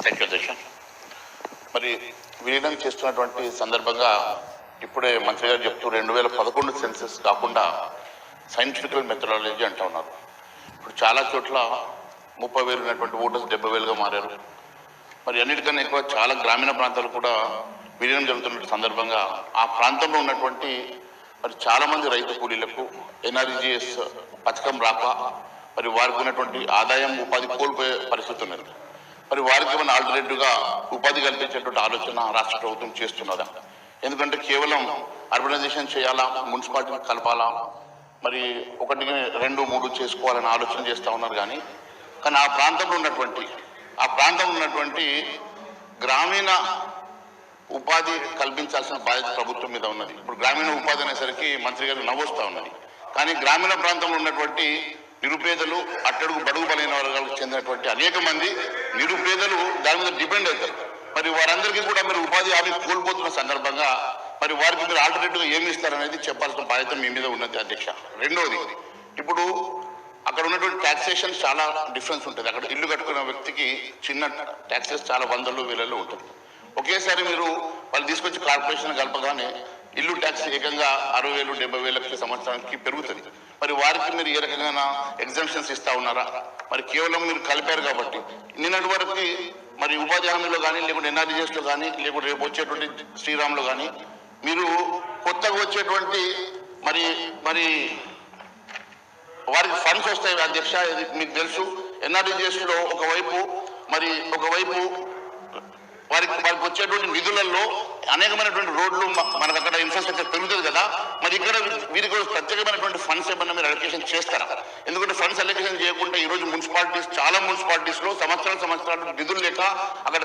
Thank you అధ్యక్ష. మరి విలీనం చేస్తున్నటువంటి సందర్భంగా ఇప్పుడే మంత్రి గారు చెప్తూ 2011 సెన్సెస్ కాకుండా సైంటిఫికల్ మెథడాలజీ అంటూ ఉన్నారు. ఇప్పుడు చాలా చోట్ల 30,000 ఉన్నటువంటి ఓటర్స్ 70,000గా మారారు. మరి అన్నిటికన్నా ఎక్కువ చాలా గ్రామీణ ప్రాంతాలు కూడా విలీనం జరుగుతున్న సందర్భంగా ఆ ప్రాంతంలో ఉన్నటువంటి మరి చాలామంది రైతు కూలీలకు ఎన్ఆర్జీఎస్ పథకం రాక మరి వారికి ఉన్నటువంటి ఆదాయం ఉపాధి కోల్పోయే పరిస్థితి ఉన్నది. మరి వారికి ఏమైనా ఆల్టర్నేటివ్గా ఉపాధి కల్పించేటువంటి ఆలోచన రాష్ట్ర ప్రభుత్వం చేస్తున్నదా? ఎందుకంటే కేవలం అర్బనైజేషన్ చేయాలా, మున్సిపాలిటీని కలపాలా, మరి 1, 2, 3 చేసుకోవాలని ఆలోచన చేస్తూ ఉన్నారు. కానీ ఆ ప్రాంతంలో ఉన్నటువంటి గ్రామీణ ఉపాధి కల్పించాల్సిన బాధ్యత ప్రభుత్వం మీద ఉన్నది. ఇప్పుడు గ్రామీణ ఉపాధి అనేసరికి మంత్రి గారు నవ్వొస్తూ ఉన్నది. కానీ గ్రామీణ ప్రాంతంలో ఉన్నటువంటి నిరుపేదలు, అట్టడుగు బడుగు బలైన వర్గాలకు చెందినటువంటి అనేక మంది నిరుపేదలు దాని మీద డిపెండ్ అవుతారు. మరి వారందరికీ కూడా మీరు ఉపాధి హామీ కోల్పోతున్న సందర్భంగా మరి వారికి మీరు ఆల్టర్నేటివ్గా ఏమి ఇస్తారనేది చెప్పాల్సిన బాధ్యత మీ మీద ఉన్నది అధ్యక్ష. రెండవది, ఇప్పుడు అక్కడ ఉన్నటువంటి ట్యాక్సేషన్ చాలా డిఫరెన్స్ ఉంటుంది. అక్కడ ఇల్లు కట్టుకున్న వ్యక్తికి చిన్న ట్యాక్సెస్ చాలా 100,000, 1,000 ఉంటుంది. ఒకేసారి మీరు వాళ్ళు తీసుకొచ్చి కార్పొరేషన్ కలపగానే ఇల్లు ట్యాక్స్ ఏకంగా 60,000, 70,000 సంవత్సరానికి పెరుగుతుంది. మరి వారికి మీరు ఏ రకంగా ఎగ్జామ్షన్స్ ఇస్తా ఉన్నారా? మరి కేవలం మీరు కలిపారు కాబట్టి నిన్నటి వరకు మరి ఉపాధి హామీలో కానీ, లేకుంటే ఎన్ఆర్జీఎస్లో కానీ, లేకుంటే రేపు వచ్చేటువంటి శ్రీరామ్లో కానీ మీరు కొత్తగా వచ్చేటువంటి మరి వారికి ఫండ్స్ వస్తాయి అధ్యక్ష. ఇది మీకు తెలుసు. ఎన్ఆర్జీఎస్లో ఒకవైపు వారికి వచ్చేటువంటి నిధులలో అనేకమైనటువంటి రోడ్లు మనకు అక్కడ ఇన్ఫ్రాస్ట్రక్చర్ పెరుగుతుంది కదా. మరి ఇక్కడ వీరికి ప్రత్యేకమైనటువంటి ఫండ్స్ ఏమన్నా మీరు అలొకేషన్ చేస్తారా? ఎందుకంటే ఫండ్స్ అలొకేషన్ చేయకుండా ఈరోజు చాలా మున్సిపాలిటీస్లో సంవత్సరాలు నిధులు లేక, అక్కడ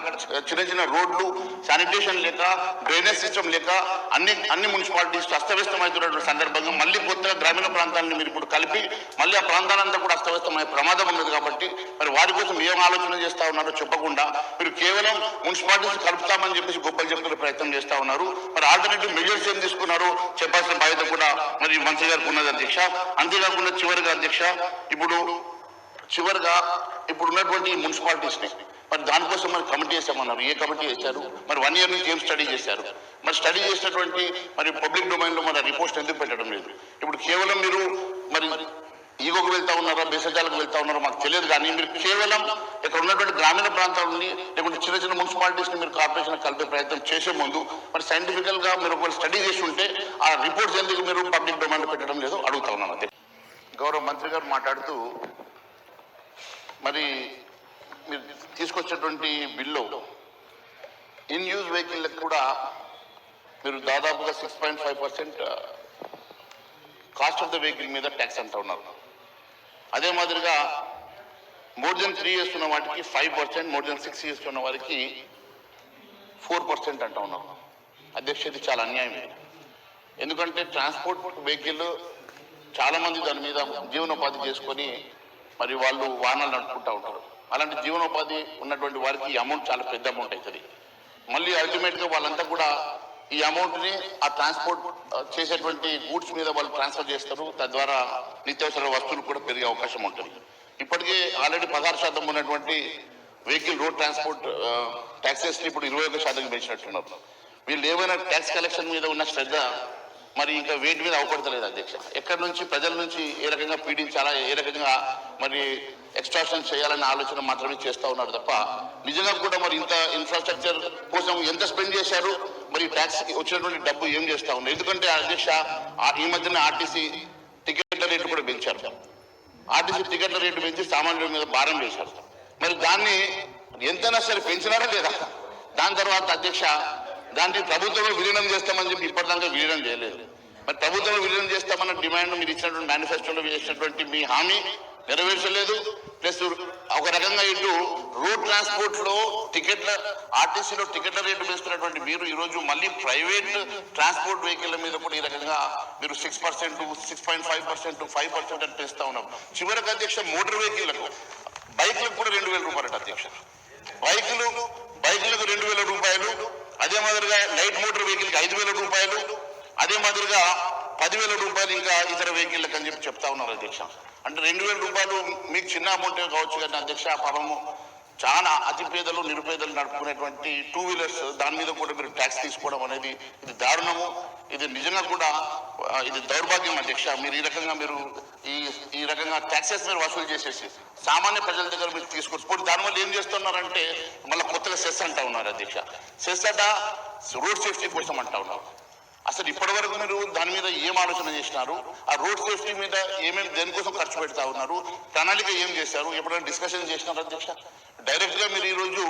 చిన్న రోడ్లు, శానిటేషన్ లేక, డ్రైనేజ్ సిస్టమ్ లేక అన్ని మున్సిపాలిటీస్ అస్తవ్యస్తమవుతున్నటువంటి సందర్భంగా మళ్ళీ కొత్తగా గ్రామీణ ప్రాంతాలను మీరు ఇప్పుడు కలిపి మళ్ళీ ఆ ప్రాంతాలంతా కూడా అస్తవ్యస్తమయ్యే ప్రమాదం ఉన్నది. కాబట్టి మరి వారి కోసం ఏం ఆలోచన చేస్తా ఉన్నారో చెప్పకుండా మీరు కేవలం మున్సిపాలిటీస్ కలుపుతామని చెప్పేసి గొప్పలు చెప్తున్న ప్రయత్నం చేస్తా ఉన్నారు. మరి ఆల్టర్నేటివ్ మెజర్స్ ఏం తీసుకున్నారు చెప్పాల్సిన బాధ్యత కూడా మరి మంత్రి గారికి ఉన్నది అధ్యక్ష. అంతేకాకుండా చివరిగా అధ్యక్ష, ఇప్పుడు ఉన్నటువంటి మున్సిపాలిటీస్ ని మరి దానికోసం మరి కమిటీ చేసామన్నారు. ఏ కమిటీ చేశారు? మరి 1 year నుంచి ఏం స్టడీ చేశారు? మరి స్టడీ చేసినటువంటి మరి పబ్లిక్ డొమైన్ లో మరి రిపోర్ట్స్ ఎందుకు పెట్టడం లేదు? ఇప్పుడు కేవలం మీరు మరి ఈగోకు వెళ్తా ఉన్నారా, బేసజాలకు వెళ్తా ఉన్నారో మాకు తెలియదు. కానీ మీరు కేవలం ఇక్కడ ఉన్నటువంటి గ్రామీణ ప్రాంతాలని, లేకుంటే చిన్న మున్సిపాలిటీస్ ని మీరు కార్పొరేషన్ కలిపే ప్రయత్నం చేసే ముందు మరి సైంటిఫికల్ గా మీరు ఒకవేళ స్టడీ చేసి ఉంటే ఆ రిపోర్ట్స్ ఎందుకు మీరు పబ్లిక్ డొమైన్ పెట్టడం లేదు అడుగుతా ఉన్నాను. అదే గౌరవ మంత్రి గారు మాట్లాడుతూ మరి మీరు తీసుకొచ్చేటువంటి బిల్లు ఇన్ యూజ్ వెహికల్లకు కూడా మీరు దాదాపుగా 6.5% కాస్ట్ ఆఫ్ ద వెహికల్ మీద ట్యాక్స్ అంటూ ఉన్నారు. అదే మాదిరిగా మోర్ దెన్ 3 years ఉన్న వాటికి 5%, మోర్ దెన్ 6 years ఉన్న వారికి 4% అంటూ ఉన్నారు. అధ్యక్ష, ఇది చాలా అన్యాయం. ఎందుకంటే ట్రాన్స్పోర్ట్ వెహికల్ చాలా మంది దాని మీద జీవనోపాధి చేసుకొని మరి వాళ్ళు వాహనాలు నడుపుకుంటూ ఉంటారు. అలాంటి జీవనోపాధి ఉన్నటువంటి వారికి ఈ అమౌంట్ చాలా పెద్ద అమౌంట్ అవుతుంది. మళ్ళీ అల్టిమేట్గా వాళ్ళంతా కూడా ఈ అమౌంట్ని ఆ ట్రాన్స్పోర్ట్ చేసేటువంటి గూడ్స్ మీద వాళ్ళు ట్రాన్స్ఫర్ చేస్తారు. తద్వారా నిత్యావసర వస్తువులు కూడా పెరిగే అవకాశం ఉంటుంది. ఇప్పటికే ఆల్రెడీ 16% ఉన్నటువంటి వెహికల్ రోడ్ ట్రాన్స్పోర్ట్ ట్యాక్సెస్ ఇప్పుడు 21% పెంచినట్టున్నారు. వీళ్ళు ఏమైనా ట్యాక్స్ కలెక్షన్ మీద ఉన్న శ్రద్ధ మరి ఇంకా వేటి మీద అవపడతలేదు అధ్యక్ష. ఎక్కడి నుంచి ప్రజల నుంచి ఏ రకంగా పీడించాలా, ఏ రకంగా మరి ఎక్స్ట్రాక్షన్ చేయాలనే ఆలోచన మాత్రమే చేస్తూ ఉన్నారు తప్ప నిజంగా కూడా మరి ఇంత ఇన్ఫ్రాస్ట్రక్చర్ కోసం ఎంత స్పెండ్ చేశారు, మరి ట్యాక్స్ వచ్చినటువంటి డబ్బు ఏం చేస్తూ ఉన్నారు? ఎందుకంటే అధ్యక్ష, ఈ మధ్యన ఆర్టీసీ టికెట్ల రేటు కూడా పెంచారు. ఆర్టీసీ టికెట్ల రేటు పెంచి సామాన్యుల మీద భారం వేశారు. మరి దాన్ని ఎంతైనా సరే పెంచినారా లేదా? దాని తర్వాత అధ్యక్ష, దాన్ని ప్రభుత్వమే విలీనం చేస్తామని చెప్పి ఇప్పటిదాకా విలీనం చేయలేదు. మరి ప్రభుత్వం విలీనం చేస్తామన్న డిమాండ్ మీరు ఇచ్చినటువంటి మేనిఫెస్టోలో చేసినటువంటి మీ హామీ నెరవేర్చలేదు. ప్లస్ ఒక రకంగా ఇటు రోడ్ ట్రాన్స్పోర్ట్ లో ఆర్టీసీలో టికెట్ల రేటు పెంచుతున్నటువంటి మీరు ఈరోజు మళ్ళీ ప్రైవేట్ ట్రాన్స్పోర్ట్ వెహికల్ మీద కూడా ఈ రకంగా మీరు 6%, 6.5%, 5% అని పెంచుతా ఉన్నాం. చివరికి అధ్యక్ష, మోటార్ వెహికల్లకు బైక్లకు కూడా 2,000 రూపాయలు అధ్యక్ష. బైకులకు 2,000 రూపాయలు. అదే మాదిరిగా లైట్ మోటార్ వెహికల్కి 5,000 రూపాయలు. అదే మాదిరిగా 10,000 రూపాయలు ఇంకా ఇతర వెహికల్లకు అని చెప్తా ఉన్నారు అధ్యక్ష. అంటే 2,000 రూపాయలు మీకు చిన్న అమౌంటే కావచ్చు కానీ అధ్యక్ష, పాపము చాలా అతి పేదలు నిరుపేదలు నడుపుకునేటువంటి టూ వీలర్స్ దాని మీద కూడా మీరు ట్యాక్స్ తీసుకోవడం అనేది ఇది దారుణము. ఇది నిజంగా కూడా ఇది దౌర్భాగ్యం అధ్యక్ష. మీరు ఈ రకంగా మీరు ఈ రకంగా ట్యాక్సెస్ మీరు వసూలు చేసేసి సామాన్య ప్రజల దగ్గర మీరు తీసుకొచ్చి దానివల్ల ఏం చేస్తున్నారంటే మళ్ళీ కొత్తగా సెస్ అంటా ఉన్నారు అధ్యక్ష. సెస్ అట రోడ్ సేఫ్టీ కోసం అంటా ఉన్నారు. అసలు ఇప్పటి వరకు మీరు దాని మీద ఏం ఆలోచన చేసినారు? ఆ రోడ్ సేఫ్టీ మీద ఏమేమి దేనికోసం ఖర్చు పెడతా ఉన్నారు? ప్రణాళిక ఏం చేశారు? ఎప్పుడైనా డిస్కషన్ చేసినారు అధ్యక్ష? డైరెక్ట్ గా మీరు ఈ రోజు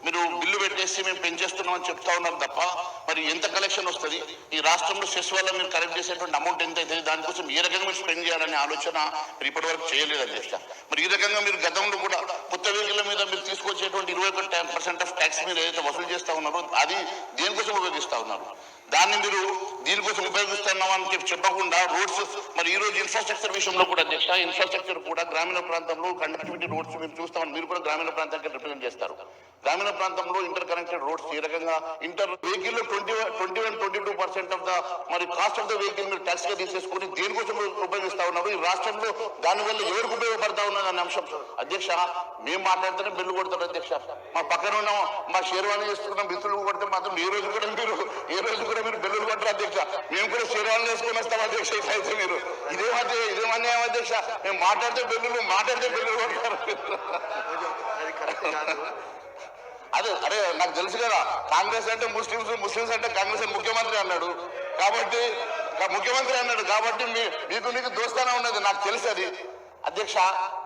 మీరు బిల్లు పెట్టేసి మేము పెంచేస్తున్నాం అని చెప్తా ఉన్నారు తప్ప మరి ఎంత కలెక్షన్ వస్తుంది, ఈ రాష్ట్రంలో సెస్ వల్ల మీరు కలెక్ట్ చేసేటువంటి అమౌంట్ ఎంత అవుతుంది, దానికోసం ఏ రకంగా మీరు స్పెండ్ చేయాలనే ఆలోచన మీరు ఇప్పటి వరకు చేయలేదు అధ్యక్ష. మరి ఈ రకంగా మీరు గతంలో కూడా కొత్త వెహికల్ మీద మీరు తీసుకొచ్చేటువంటి 21% ఆఫ్ ట్యాక్స్ మీరు ఏదైతే వసూలు చేస్తా ఉన్నారో అది దేనికోసం ఉపయోగిస్తా ఉన్నారు? దాన్ని మీరు దీనికోసం ఉపయోగిస్తున్నామని చెప్పకుండా రోడ్స్ మరి ఈ రోజు ఇన్ఫ్రాస్ట్రక్చర్ విషయంలో కూడా అధ్యక్ష, ఇన్ఫ్రాస్ట్రక్చర్ కూడా గ్రామీణ ప్రాంతంలో కనెక్టివిటీ రోడ్స్ మీరు చూస్తామని మీరు కూడా గ్రామీణ ప్రాంతానికి రిప్రజెంట్ చేస్తారు. గ్రామీణ ప్రాంతంలో ఇంటర్ కనెక్టెడ్ రోడ్స్ ఈ రకంగా ఇంటర్ వెహికల్ 22% ఆఫ్ ద మరి కాస్ట్ ఆఫ్ ద వెహికల్ మీరు ట్యాక్స్ గా తీసేసుకుని దేనికోసం ఉపయోగిస్తా ఉన్నారు? ఈ రాష్ట్రంలో దానివల్ల ఎవరికి ఉపయోగపడతా ఉన్నది అనే అంశం అధ్యక్ష. మేము మాట్లాడితేనే బిల్లు కొడతారు అధ్యక్ష. మా పక్కన ఉన్న మా షేర్వాణి చేసుకున్న మిత్రులు కొడితే మాత్రం ఏ రోజు కూడా మీరు బిల్లులు కొట్టరు అధ్యక్ష. మేము కూడా షేర్వాణి వేసుకొని వస్తాం అధ్యక్ష. అయితే మీరు ఇదే అన్యాయం అధ్యక్ష. మేము మాట్లాడితే బిల్లులు కొడతారు. అదే నాకు తెలుసు కదా, కాంగ్రెస్ అంటే ముస్లింస్ అంటే కాంగ్రెస్ ముఖ్యమంత్రి అన్నాడు కాబట్టి మీకు దోస్తానే ఉన్నది నాకు తెలుసు అది అధ్యక్ష.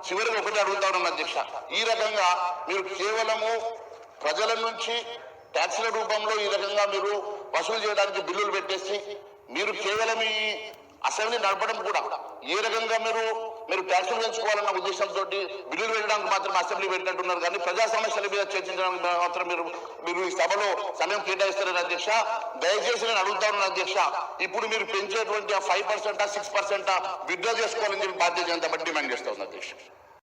చివరికి ఒకటి అడుగుతా ఉన్నాను అధ్యక్ష, ఈ రకంగా మీరు కేవలము ప్రజల నుంచి ట్యాక్స్ల రూపంలో ఈ రకంగా మీరు వసూలు చేయడానికి బిల్లులు పెట్టేసి మీరు కేవలం ఈ అసెంబ్లీ నడపడం కూడా ఏ రకంగా మీరు ట్యాక్సులు పెంచుకోవాలన్న ఉద్దేశంతో బిల్లులు పెట్టడానికి మాత్రం అసెంబ్లీ పెట్టినట్టున్నారు, కానీ ప్రజా సమస్యల మీద చర్చించడానికి మాత్రం మీరు ఈ సభలో సమయం కేటాయిస్తారని అధ్యక్ష. దయచేసి నేను అడుగుతా ఉన్నాను అధ్యక్ష, ఇప్పుడు మీరు పెంచేటువంటి 5%, 6% విత్డ్రా చేసుకోవాలని చెప్పి భారతీయ జనతా పార్టీ డిమాండ్ చేస్తా ఉంది అధ్యక్ష.